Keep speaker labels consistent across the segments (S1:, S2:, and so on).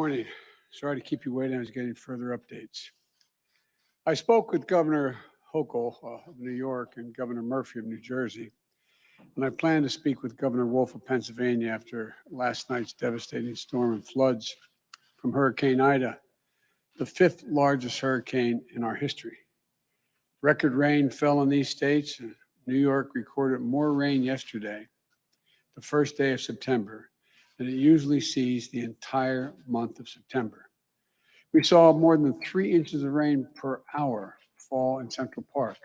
S1: morning. Sorry to keep you waiting. I was getting further updates. I spoke with Governor Hochul of New York and Governor Murphy of New Jersey, and I plan to speak with Governor Wolf of Pennsylvania after last night's devastating storm and floods from Hurricane Ida, the fifth largest hurricane in our history. Record rain fell in these states. New York recorded more rain yesterday, the first day of September, than it usually sees the entire month of September. We saw more than 3 inches of rain per hour fall in Central Park.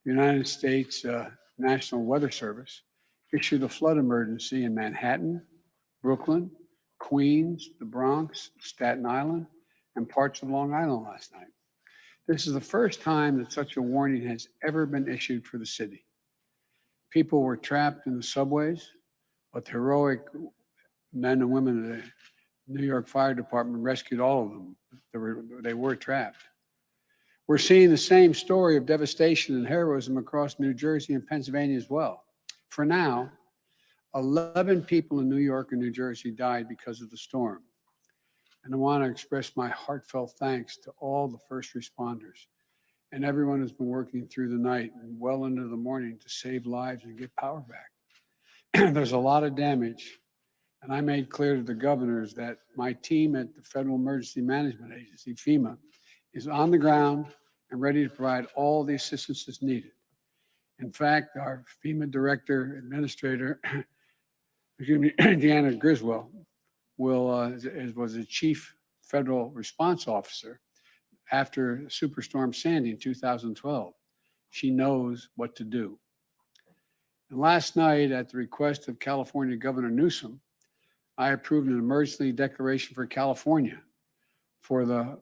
S1: The United States National Weather Service issued a flood emergency in Manhattan, Brooklyn, Queens, the Bronx, Staten Island, and parts of Long Island last night. This is the first time that such a warning has ever been issued for the city. People were trapped in the subways, but the heroic men and women of the New York Fire Department rescued all of them. They were trapped. We're seeing the same story of devastation and heroism across New Jersey and Pennsylvania as well. For now, 11 people in New York and New Jersey died because of the storm. And I want to express my heartfelt thanks to all the first responders and everyone who's been working through the night and well into the morning to save lives and get power back. There's a lot of damage. And I made clear to the governors that my team at the Federal Emergency Management Agency, FEMA, is on the ground and ready to provide all the assistance that's needed. In fact, our FEMA Director Administrator, Deanna Griswold, was the Chief Federal Response Officer after Superstorm Sandy in 2012. She knows what to do. And last night, at the request of California Governor Newsom, I approved an emergency declaration for California for the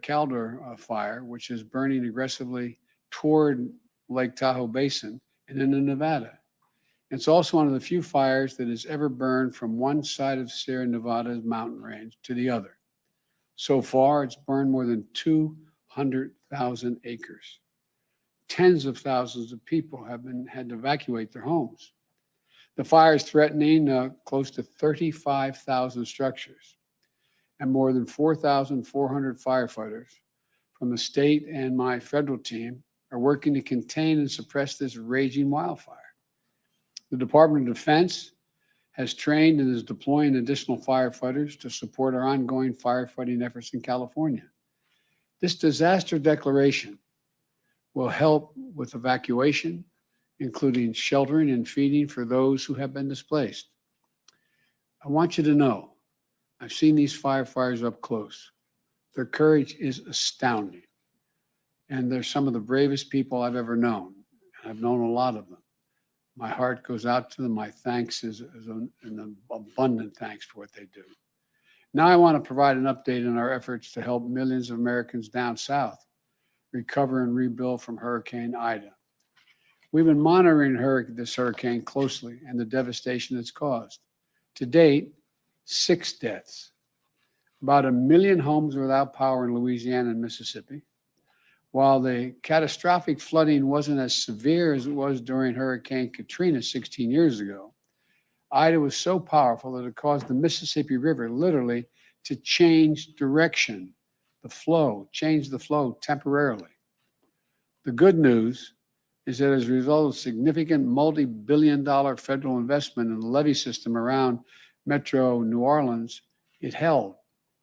S1: Calder fire, which is burning aggressively toward Lake Tahoe Basin and into Nevada. It's also one of the few fires that has ever burned from one side of Sierra Nevada's mountain range to the other. So far, it's burned more than 200,000 acres. Tens of thousands of people have had to evacuate their homes. The fire is threatening close to 35,000 structures, and more than 4,400 firefighters from the state and my federal team are working to contain and suppress this raging wildfire. The Department of Defense has trained and is deploying additional firefighters to support our ongoing firefighting efforts in California. This disaster declaration will help with evacuation, including sheltering and feeding for those who have been displaced. I want you to know, I've seen these firefighters up close. Their courage is astounding. And they're some of the bravest people I've ever known. I've known a lot of them. My heart goes out to them. My thanks is an abundant thanks for what they do. Now I want to provide an update on our efforts to help millions of Americans down south recover and rebuild from Hurricane Ida. We've been monitoring this hurricane closely and the devastation it's caused. To date, 6 deaths. About 1 million homes are without power in Louisiana and Mississippi. While the catastrophic flooding wasn't as severe as it was during Hurricane Katrina 16 years ago, Ida was so powerful that it caused the Mississippi River literally to change direction, change the flow temporarily. The good news is that as a result of significant multi-billion-dollar federal investment in the levee system around Metro New Orleans, it held.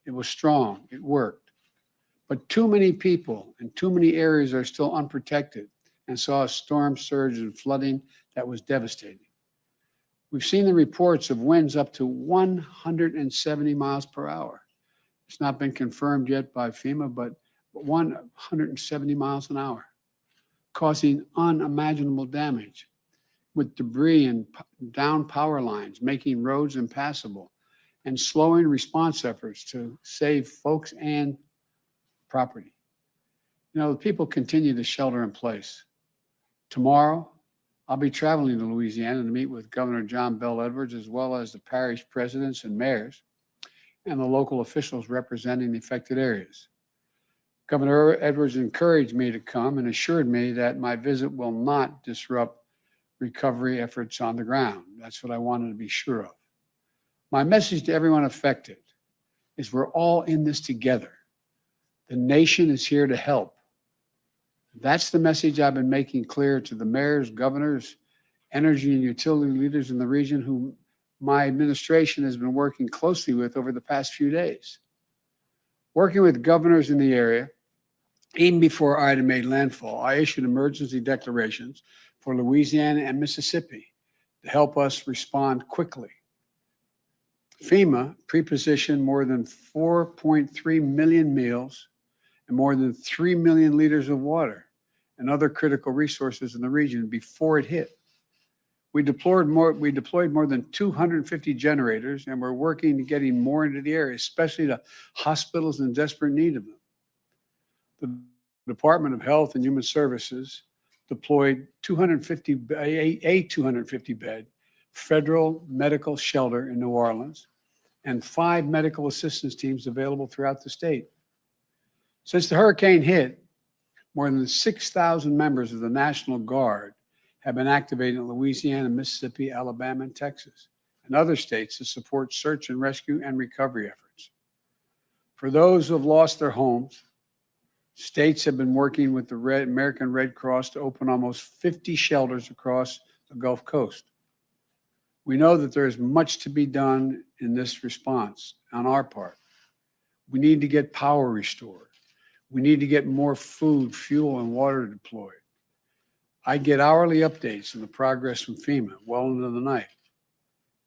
S1: It was strong. It worked. But too many people in too many areas are still unprotected and saw a storm surge and flooding that was devastating. We've seen the reports of winds up to 170 miles per hour. It's not been confirmed yet by FEMA, but 170 miles an hour, causing unimaginable damage with debris and down power lines, making roads impassable and slowing response efforts to save folks and property. You know, the people continue to shelter in place. Tomorrow, I'll be traveling to Louisiana to meet with Governor John Bell Edwards, as well as the parish presidents and mayors and the local officials representing the affected areas. Governor Edwards encouraged me to come and assured me that my visit will not disrupt recovery efforts on the ground. That's what I wanted to be sure of. My message to everyone affected is we're all in this together. The nation is here to help. That's the message I've been making clear to the mayors, governors, energy and utility leaders in the region whom my administration has been working closely with over the past few days. Working with governors in the area, even before Ida made landfall, I issued emergency declarations for Louisiana and Mississippi to help us respond quickly. FEMA prepositioned more than 4.3 million meals and more than 3 million liters of water and other critical resources in the region before it hit. We deployed more than 250 generators, and we're working to getting more into the area, especially to hospitals in desperate need of them. The Department of Health and Human Services deployed a 250-bed federal medical shelter in New Orleans and 5 medical assistance teams available throughout the state. Since the hurricane hit, more than 6,000 members of the National Guard have been activated in Louisiana, Mississippi, Alabama, and Texas, and other states to support search and rescue and recovery efforts. For those who have lost their homes, states have been working with the American Red Cross to open almost 50 shelters across the Gulf Coast. We know that there is much to be done in this response on our part. We need to get power restored. We need to get more food, fuel, and water deployed. I get hourly updates on the progress from FEMA well into the night,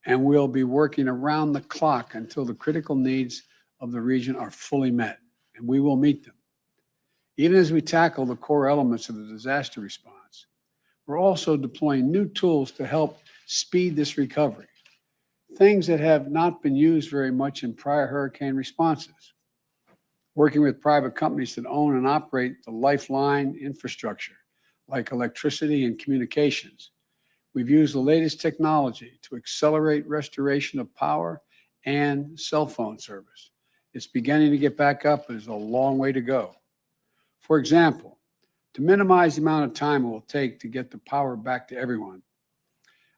S1: and we'll be working around the clock until the critical needs of the region are fully met, and we will meet them. Even as we tackle the core elements of the disaster response, we're also deploying new tools to help speed this recovery, things that have not been used very much in prior hurricane responses. Working with private companies that own and operate the lifeline infrastructure, like electricity and communications. We've used the latest technology to accelerate restoration of power and cell phone service. It's beginning to get back up, but there's a long way to go. For example, to minimize the amount of time it will take to get the power back to everyone,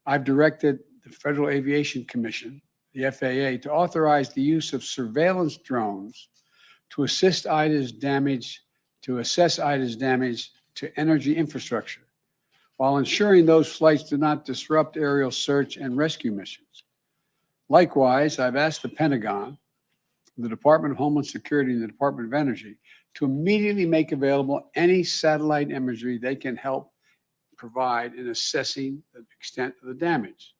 S1: I've directed the Federal Aviation Commission, the FAA, to authorize the use of surveillance drones to assess Ida's damage to energy infrastructure, while ensuring those flights do not disrupt aerial search and rescue missions. Likewise, I've asked the Pentagon, the Department of Homeland Security, and the Department of Energy to immediately make available any satellite imagery they can help provide in assessing the extent of the damage.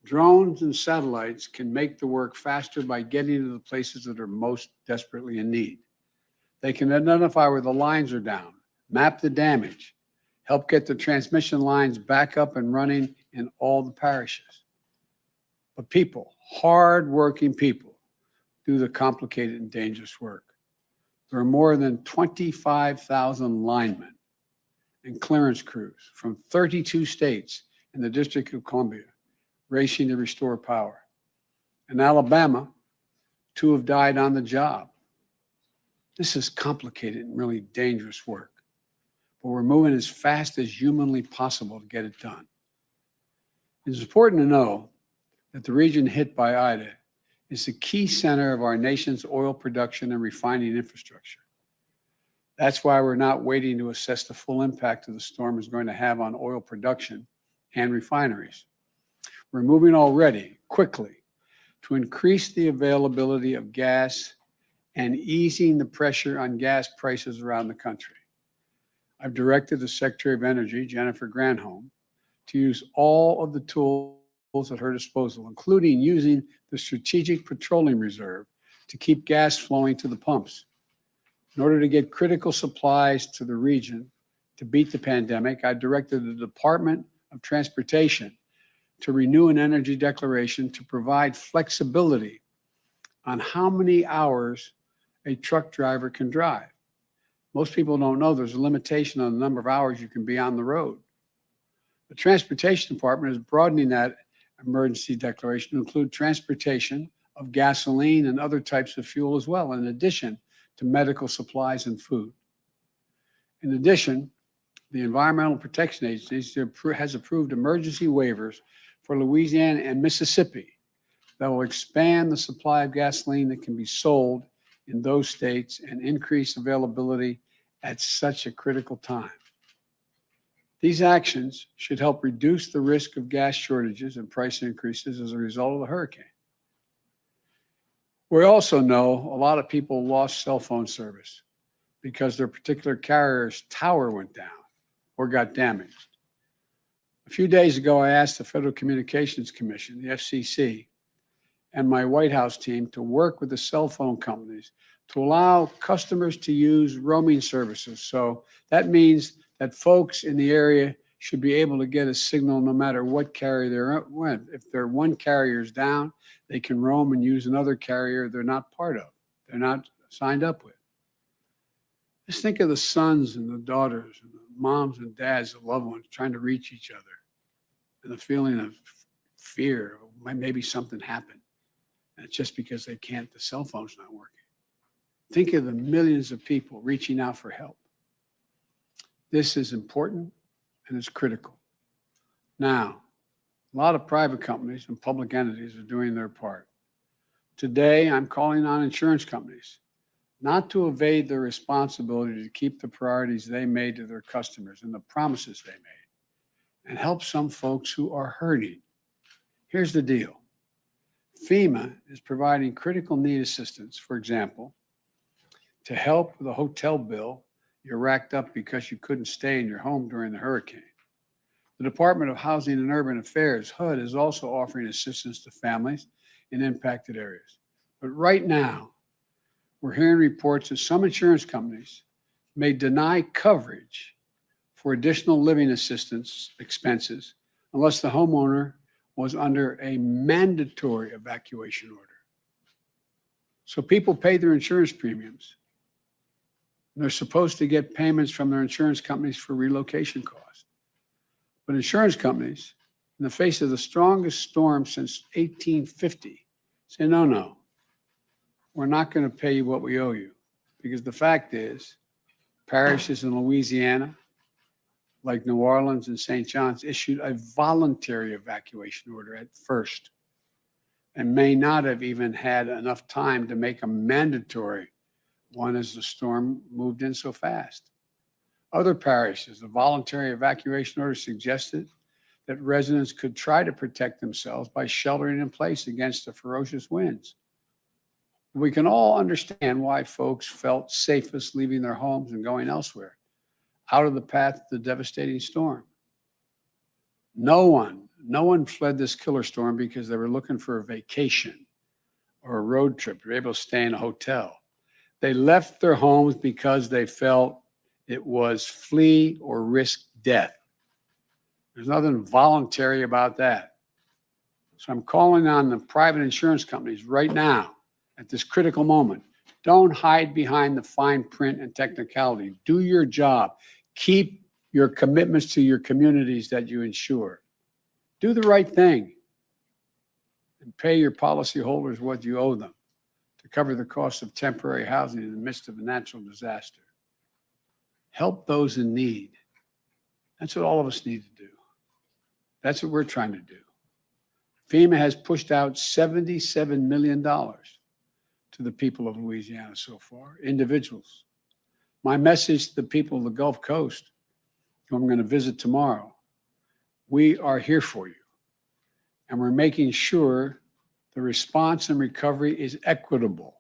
S1: Drones and satellites can make the work faster by getting to the places that are most desperately in need. They can identify where the lines are down, map the damage, help get the transmission lines back up and running in all the parishes. But people, hard-working people, do the complicated and dangerous work. There are more than 25,000 linemen and clearance crews from 32 states in the District of Columbia racing to restore power. In Alabama, 2 have died on the job. This is complicated and really dangerous work, but we're moving as fast as humanly possible to get it done. It's important to know that the region hit by Ida is the key center of our nation's oil production and refining infrastructure. That's why we're not waiting to assess the full impact of the storm is going to have on oil production and refineries. We're moving already, quickly, to increase the availability of gas and easing the pressure on gas prices around the country. I've directed the Secretary of Energy, Jennifer Granholm, to use all of the tools at her disposal, including using the Strategic Petroleum Reserve to keep gas flowing to the pumps. In order to get critical supplies to the region to beat the pandemic, I directed the Department of Transportation to renew an energy declaration to provide flexibility on how many hours a truck driver can drive. Most people don't know there's a limitation on the number of hours you can be on the road. The Transportation Department is broadening that emergency declaration to include transportation of gasoline and other types of fuel as well, in addition to medical supplies and food. In addition, the Environmental Protection Agency has approved emergency waivers for Louisiana and Mississippi that will expand the supply of gasoline that can be sold in those states and increase availability at such a critical time. These actions should help reduce the risk of gas shortages and price increases as a result of the hurricane. We also know a lot of people lost cell phone service because their particular carrier's tower went down or got damaged. A few days ago, I asked the Federal Communications Commission, the FCC, and my White House team to work with the cell phone companies to allow customers to use roaming services. So that means that folks in the area should be able to get a signal no matter what carrier they're with. If their one carrier's down, they can roam and use another carrier they're not part of, they're not signed up with. Just think of the sons and the daughters and the moms and dads, the loved ones trying to reach each other and the feeling of fear, maybe something happened. And it's just because they can't, the cell phone's not working. Think of the millions of people reaching out for help. This is important and it's critical. Now, a lot of private companies and public entities are doing their part. Today, I'm calling on insurance companies not to evade their responsibility to keep the priorities they made to their customers and the promises they made, and help some folks who are hurting. Here's the deal. FEMA is providing critical need assistance, for example, to help with a hotel bill you're racked up because you couldn't stay in your home during the hurricane. The Department of Housing and Urban Affairs, HUD, is also offering assistance to families in impacted areas. But right now, we're hearing reports that some insurance companies may deny coverage for additional living assistance expenses unless the homeowner was under a mandatory evacuation order. So people pay their insurance premiums. And they're supposed to get payments from their insurance companies for relocation costs. But insurance companies, in the face of the strongest storm since 1850, say, no, we're not going to pay you what we owe you. Because the fact is, parishes in Louisiana, like New Orleans and St. John's, issued a voluntary evacuation order at first and may not have even had enough time to make a mandatory one as the storm moved in so fast. Other parishes, the voluntary evacuation order suggested that residents could try to protect themselves by sheltering in place against the ferocious winds. We can all understand why folks felt safest leaving their homes and going elsewhere, out of the path of the devastating storm. No one fled this killer storm because they were looking for a vacation or a road trip. They were able to stay in a hotel. They left their homes because they felt it was flee or risk death. There's nothing voluntary about that. So I'm calling on the private insurance companies right now at this critical moment. Don't hide behind the fine print and technicality. Do your job. Keep your commitments to your communities that you insure. Do the right thing and pay your policyholders what you owe them to cover the cost of temporary housing in the midst of a natural disaster. Help those in need. That's what all of us need to do. That's what we're trying to do. FEMA has pushed out $77 million to the people of Louisiana so far, individuals. My message to the people of the Gulf Coast, who I'm going to visit tomorrow, we are here for you. And we're making sure the response and recovery is equitable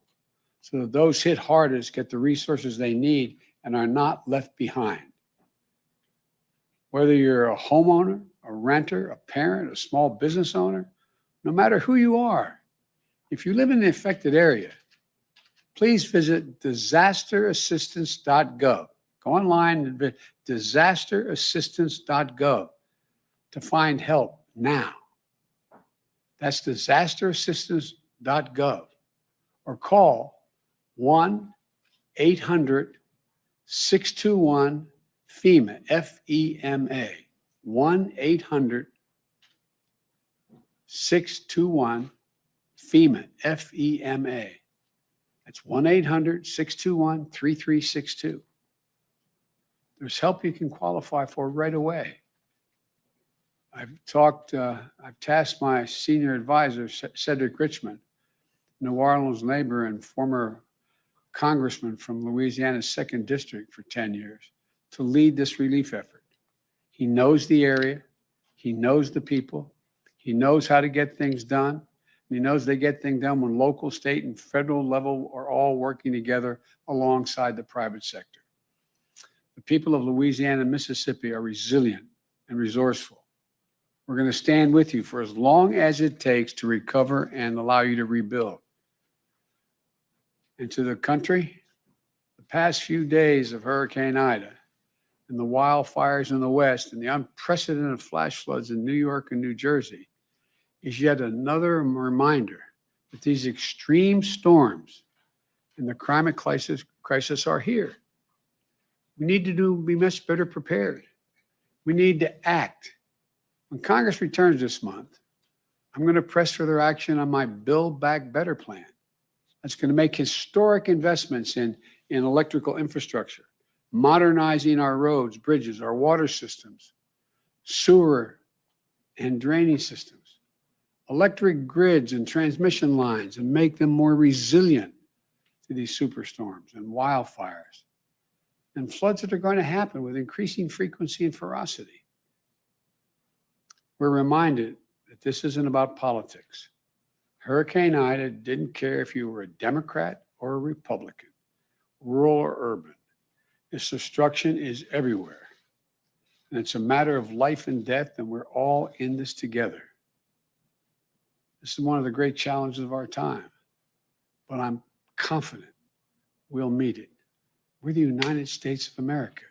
S1: so that those hit hardest get the resources they need and are not left behind. Whether you're a homeowner, a renter, a parent, a small business owner, no matter who you are, if you live in the affected area, please visit disasterassistance.gov. Go online and visit disasterassistance.gov to find help now. That's disasterassistance.gov. Or call 1-800-621-FEMA, F-E-M-A. 1-800-621-FEMA, F-E-M-A. That's 1-800-621-3362. There's help you can qualify for right away. I've tasked my senior advisor, Cedric Richmond, New Orleans neighbor and former congressman from Louisiana's 2nd District for 10 years, to lead this relief effort. He knows the area. He knows the people. He knows how to get things done. And he knows they get things done when local, state, and federal level are all working together alongside the private sector. The people of Louisiana and Mississippi are resilient and resourceful. We're going to stand with you for as long as it takes to recover and allow you to rebuild. And to the country, the past few days of Hurricane Ida and the wildfires in the West and the unprecedented flash floods in New York and New Jersey is yet another reminder that these extreme storms and the climate crisis are here. We need to be much better prepared. We need to act. When Congress returns this month, I'm going to press for their action on my Build Back Better plan. That's going to make historic investments in electrical infrastructure, modernizing our roads, bridges, our water systems, sewer and drainage systems, electric grids and transmission lines, and make them more resilient to these superstorms and wildfires and floods that are going to happen with increasing frequency and ferocity. We're reminded that this isn't about politics. Hurricane Ida didn't care if you were a Democrat or a Republican, rural or urban. This destruction is everywhere. And it's a matter of life and death, and we're all in this together. This is one of the great challenges of our time, but I'm confident we'll meet it. We're the United States of America,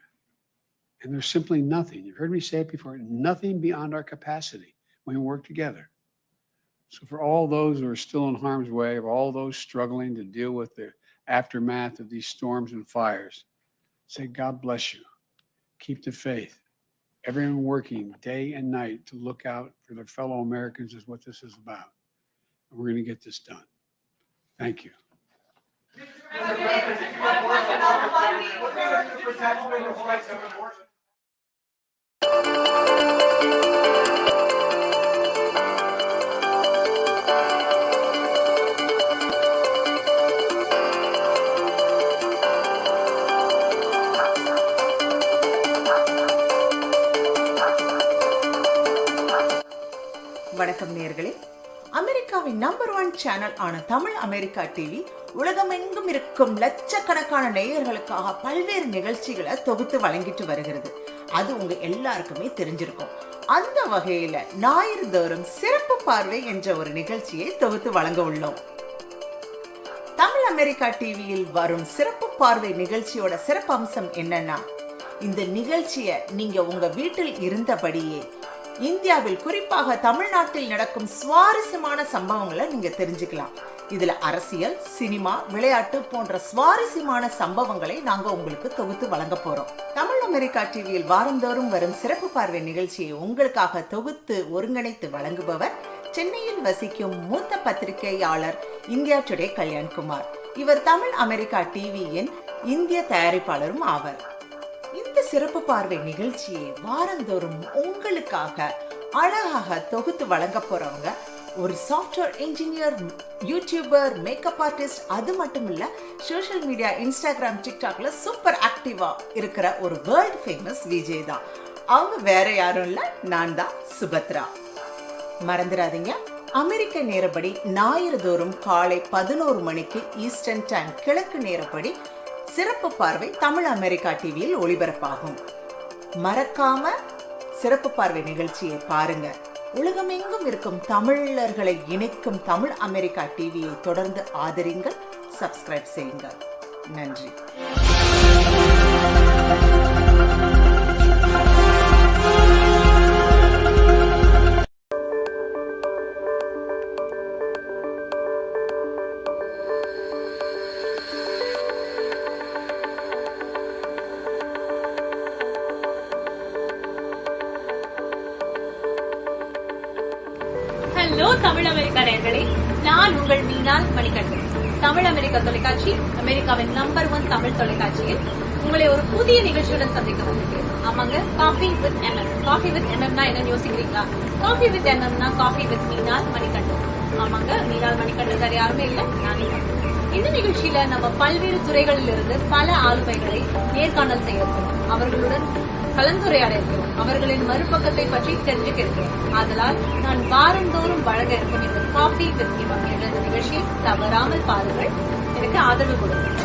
S1: and there's simply nothing, you've heard me say it before, nothing beyond our capacity when we work together. So for all those who are still in harm's way, or all those struggling to deal with the aftermath of these storms and fires, say, God bless you. Keep the faith. Everyone working day and night to look out for their fellow Americans is what this is about. And we're going to get this done. Thank you.
S2: வணக்கம் நேயர்களே. அமெரிக்காவின் number 1 channel ஆன Tamil America TV உலகமெங்கும் இருக்கும் லட்சக்கணக்கான நேயர்களுக்காக பல்வேறு நிகழ்ச்சிகளை தொகுத்து வழங்கிட்டு வருகிறது. அது உங்க எல்லாருக்குமே தெரிஞ்சிருக்கும். அந்த வகையில ஞாயிறுதோறும் சிறப்பு பார்வை என்ற ஒரு நிகழ்ச்சியை தொகுத்து வழங்க உள்ளோம். தமிழ் அமெரிக்கா டிவியில் வரும் சிறப்பு பார்வை நிகழ்ச்சியோட சிறப்பு அம்சம் என்னன்னா, இந்த நிகழ்ச்சியை நீங்க உங்க வீட்டில் இருந்தபடியே இந்தியாவில் குறிப்பாக தமிழ்நாட்டில் நடக்கும் சுவாரஸ்யமான சம்பவங்களை நீங்க தெரிஞ்சுக்கலாம். இதுல அரசியல், சினிமா, விளையாட்டு போன்ற சுவாரஸ்யமான சம்பவங்களை நாங்க உங்களுக்கு தொகுத்து வழங்க போறோம். தமிழ் அமெரிக்கா டிவியில் வாரந்தோறும் வரும் சிறப்பு பார்வை நிகழ்ச்சியை உங்களுக்காக தொகுத்து ஒருங்கிணைத்து வழங்குபவர் சென்னையில் வசிக்கும் மூத்த பத்திரிகையாளர் இந்தியா டுடே கல்யாண்குமார். இவர் தமிழ் அமெரிக்கா டிவியின் இந்திய தயாரிப்பாளரும் ஆவர். இந்த சிறப்பு பார்வை நிகழ்ச்சியை வாரந்தோறும் உங்களுக்காக அழகாக தொகுத்து வழங்க போறவங்க ஒரு software engineer, YouTuber, makeup artist, அது மட்டும் இல்ல சோஷியல் மீடியா இன்ஸ்டாகிராம், டிக்டாக்ல சூப்பர் ஆக்டிவா இருக்கிற ஒரு வேர்ல்ட் ஃபேமஸ் விஜய் தான். அவங்க வேற யாரும் இல்ல, நான் தான் சுபத்ரா. மறந்துடாதீங்க, அமெரிக்க நேரப்படி ஞாயிறுதோறும் காலை 11 மணிக்கு ஈஸ்டர்ன் டைம், கிழக்கு நேரப்படி சிறப்பு பார்வை தமிழ் அமெரிக்கா டிவியில் ஒளிபரப்பாகும். மறக்காம சிறப்பு பார்வை நிகழ்ச்சியை பாருங்க. உலகமெங்கும் இருக்கும் தமிழர்களை இணைக்கும் தமிழ் அமெரிக்கா டிவியை தொடர்ந்து ஆதரிங்கள், சப்ஸ்கிரைப் செய்யுங்கள். நன்றி.
S3: ஹலோ தமிழ் அமெரிக்கா நேயர்களே, நான் உங்கள் மீனால் மணிகண்டன். தமிழ் அமெரிக்கா தொலைக்காட்சி, அமெரிக்காவின் நம்பர் 1 தமிழ் தொலைக்காட்சியில் உங்களை ஒரு புதிய நிகழ்ச்சியுடன் சந்திக்க வந்திருக்கேன். ஆமாங்க, coffee with MM. Coffee with MM என்னன்னு யோசிக்கிறீங்களா? Coffee with MM coffee with Meenal Manikandan. ஆமாங்க, மீனால் மணிகண்டன் வேற யாருமே இல்ல, நானே தான். இந்த நிகழ்ச்சியில நம்ம பல்வேறு துறைகளில் இருந்து பல ஆளுமைகளை நேர்காணல் செய்ய இருக்கிறோம். அவர்களுடன் கலந்துரையாட இருக்கிறோம். அவர்களின் மறுபக்கத்தை பற்றி தெரிஞ்சுக்க இருக்கிறோம். அதனால் நான் வாரந்தோறும் வழங்க இருக்கும் இந்த காஃபி வித் MM என்ற நிகழ்ச்சியை தவறாமல் பாருங்கள். எனக்கு ஆதரவு கொடுங்கள்.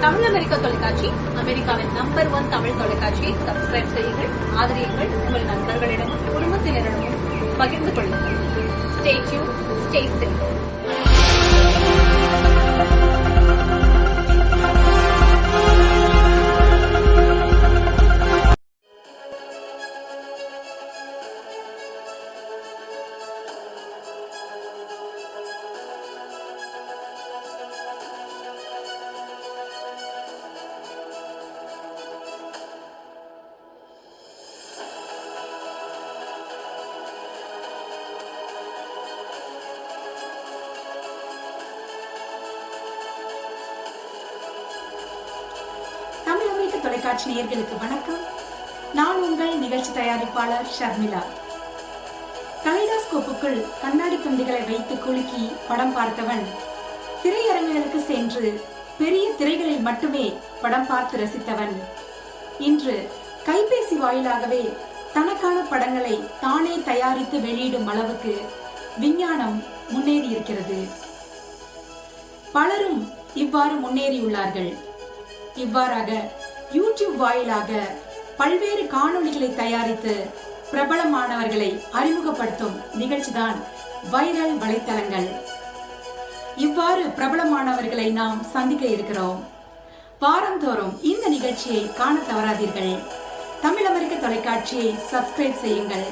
S3: தமிழ் அமெரிக்க தொலைக்காட்சி, அமெரிக்காவின் நம்பர் 1 தமிழ் தொலைக்காட்சியை சப்ஸ்கிரைப் செய்யுங்கள், ஆதரியுங்கள். உங்கள் நண்பர்களிடமும் குடும்பத்தினரிடமும் பகிர்ந்து கொள்ளுங்கள். Stay tuned, stay safe.
S4: Tamil அமெரிக்க தொலைக்காட்சி நேயர்களுக்கு வணக்கம். நான் உங்கள் நிகழ்ச்சி தயாரிப்பாளர் ஷர்மிளா. கலைடாஸ்கோப்புக்குள் கண்ணாடி துண்டுகளை வைத்து குலுக்கி படம் பார்த்தவன் திரையரங்குகளுக்கு சென்று பெரிய திரைகளில் மட்டுமே படம் பார்த்து ரசித்தவன் இன்று கைபேசி வாயிலாகவே தனக்கான படங்களை தானே தயாரித்து வெளியிடும் அளவுக்கு விஞ்ஞானம் முன்னேறி இருக்கிறது. பலரும் இவ்வாறு முன்னேறியுள்ளார்கள். இவ்வாறாக யூடியூப் வாயிலாக பல்வேறு காணொளிகளை தயாரித்து பிரபலமானவர்களை அறிமுகப்படுத்தும் நிகழ்ச்சிதான் வைரல் வலைத்தளங்கள். இவ்வாறு பிரபலமானவர்களை நாம் சந்திக்க இருக்கிறோம். வாரந்தோறும் இந்த நிகழ்ச்சியை காண தவறாதீர்கள். தமிழ் அமெரிக்க தொலைக்காட்சியை சப்ஸ்கிரைப் செய்யுங்கள்.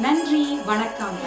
S4: நன்றி, வணக்கம்.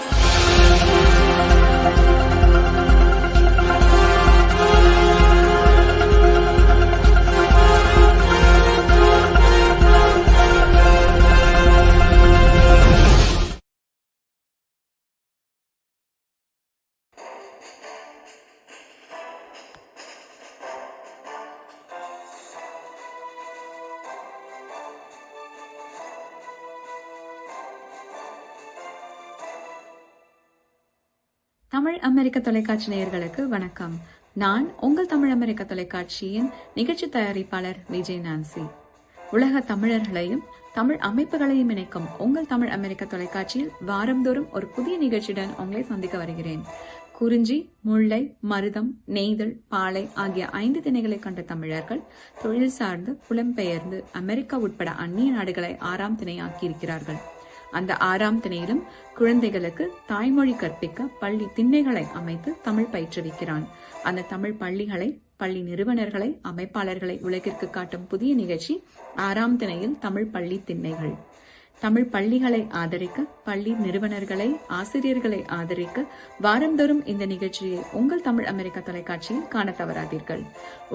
S5: தமிழ் அமெரிக்க தொலைக்காட்சி நேயர்களுக்கு வணக்கம். நான் உங்கள் தமிழ் அமெரிக்க தொலைக்காட்சியின் நிகழ்ச்சி தயாரிப்பாளர் விஜய் நான்சி. உலக தமிழர்களையும் தமிழ் அமைப்புகளையும் இணைக்கும் உங்கள் தமிழ் அமெரிக்க தொலைக்காட்சியில் வாரந்தோறும் ஒரு புதிய நிகழ்ச்சியுடன் உங்களை சந்திக்க வருகிறேன். குறிஞ்சி, முல்லை, மருதம், நெய்தல், பாலை ஆகிய 5 திணைகளை கண்ட தமிழர்கள் தொழில் சார்ந்து புலம்பெயர்ந்து அமெரிக்கா உட்பட அந்நிய நாடுகளை 6ஆம் திணையாக்கியிருக்கிறார்கள். அந்த 6ஆம் திணையிலும் குழந்தைகளுக்கு தாய்மொழி கற்பிக்க பள்ளி திண்ணைகளை அமைத்து தமிழ் பயிற்றுவிக்கிறான். அந்த தமிழ் பள்ளிகளை, பள்ளி நிறுவனர்களை, அமைப்பாளர்களை உலகிற்கு காட்டும் புதிய நிகழ்ச்சி 6ஆம் திணையில் தமிழ் பள்ளி திண்ணைகள். தமிழ் பள்ளிகளை ஆதரிக்க, பள்ளி நிறுவனர்களை, ஆசிரியர்களை ஆதரிக்க வாரந்தோறும் இந்த நிகழ்ச்சியை உங்கள் தமிழ் அமெரிக்க தொலைக்காட்சியில் காண தவறாதீர்கள்.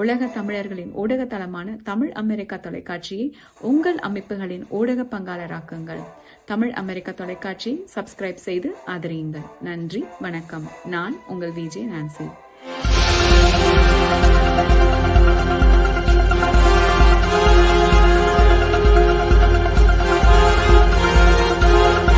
S5: உலக தமிழர்களின் ஊடக தளமான தமிழ் அமெரிக்கா தொலைக்காட்சியை உங்கள் அமைப்புகளின் ஊடக பங்காளராக்குங்கள். தமிழ் அமெரிக்க தொலைக்காட்சியை சப்ஸ்கிரைப் செய்து ஆதரியுங்கள். நன்றி, வணக்கம். நான் உங்கள் விஜய் நான்சி.